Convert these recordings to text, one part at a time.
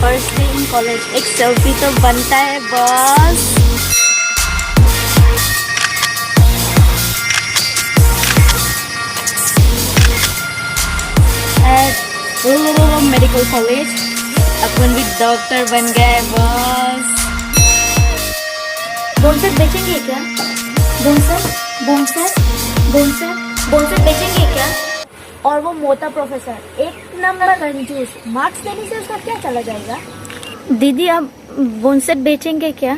First day in college, एक selfie तो बनता है बॉस। एट मेडिकल कॉलेज अपन भी डॉक्टर बन गए बॉस। बोनसेट बेचेंगे क्या? बोनसेट बेचेंगे क्या? और वो मोटा प्रोफेसर एक नंबर कंजूस, मार्क्स देने से उसका क्या चला जाएगा? दीदी आप बोनसेट बेचेंगे क्या?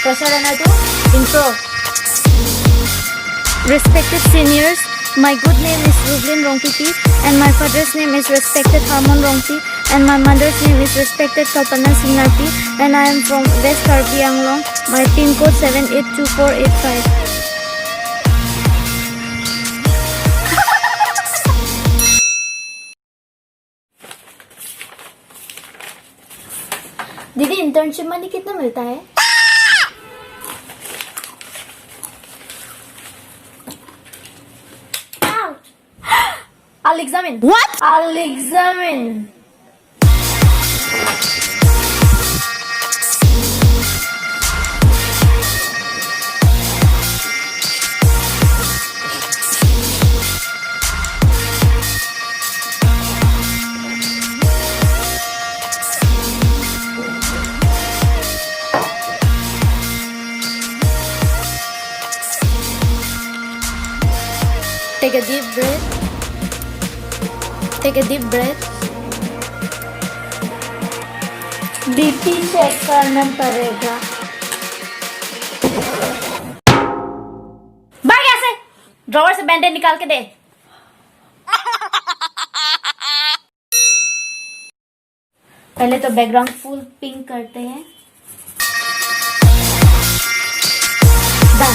कैसा रहना तू? Intro. Respected seniors, my good name is Rublin Rongpiti and my father's name is respected Harmon Rongpi and my mother's name is respected Kalpana Singarpi and I am from West Karbi Anglong. My pin code 782485. दीदी internship money कितना मिलता है? I'll examine. What? I'll examine. Take a deep breath. Take a deep breath. BP check करना पड़ेगा। भाग ऐसे drawer से bandage निकाल के दे। पहले तो बैकग्राउंड फुल पिंक करते हैं। डन।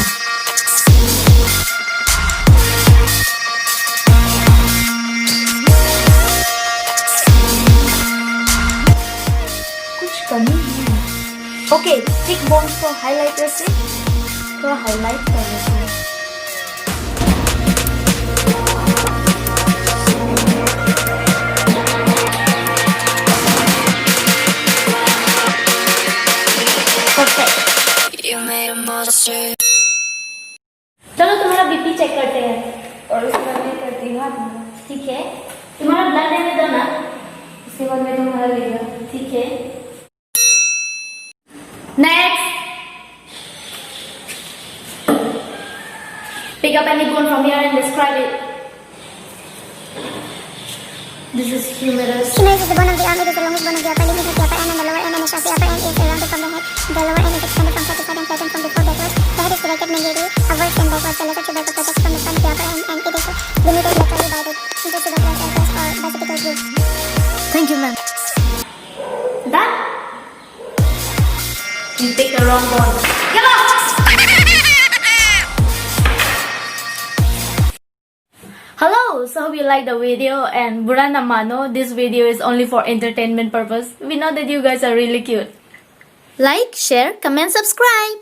ओके, थिक बोन्स को हाईलाइटर से थोड़ा हाईलाइट कर लेते हैं। चलो तुम्हारा बीपी चेक करते हैं और उसके बाद मैं करती हूँ हाथ। ठीक है, तुम्हारा ब्लड लेने दो ना, उसके बाद मैं तुम्हारा लेगा। ठीक है, next pick up any bone from here and describe it. This is humerus. Humerus is the bone of the arm. It is the longest bone of the upper limb. It has the upper end and the lower end, and the upper end is rounded from the head. The lower end is extended from side to side and flattened from before backwards. The head is directed medially upwards and backwards. The lesser tubercle projects from the front of the upper end, and it is limited laterally by the intertubercular surface or bicipital groove. Thank you, ma'am. Done? You picked the wrong bone. Get off! Hello, so hope you like the video and Burana Mano, this video is only for entertainment purpose. We know that you guys are really cute. Like, share, comment, subscribe.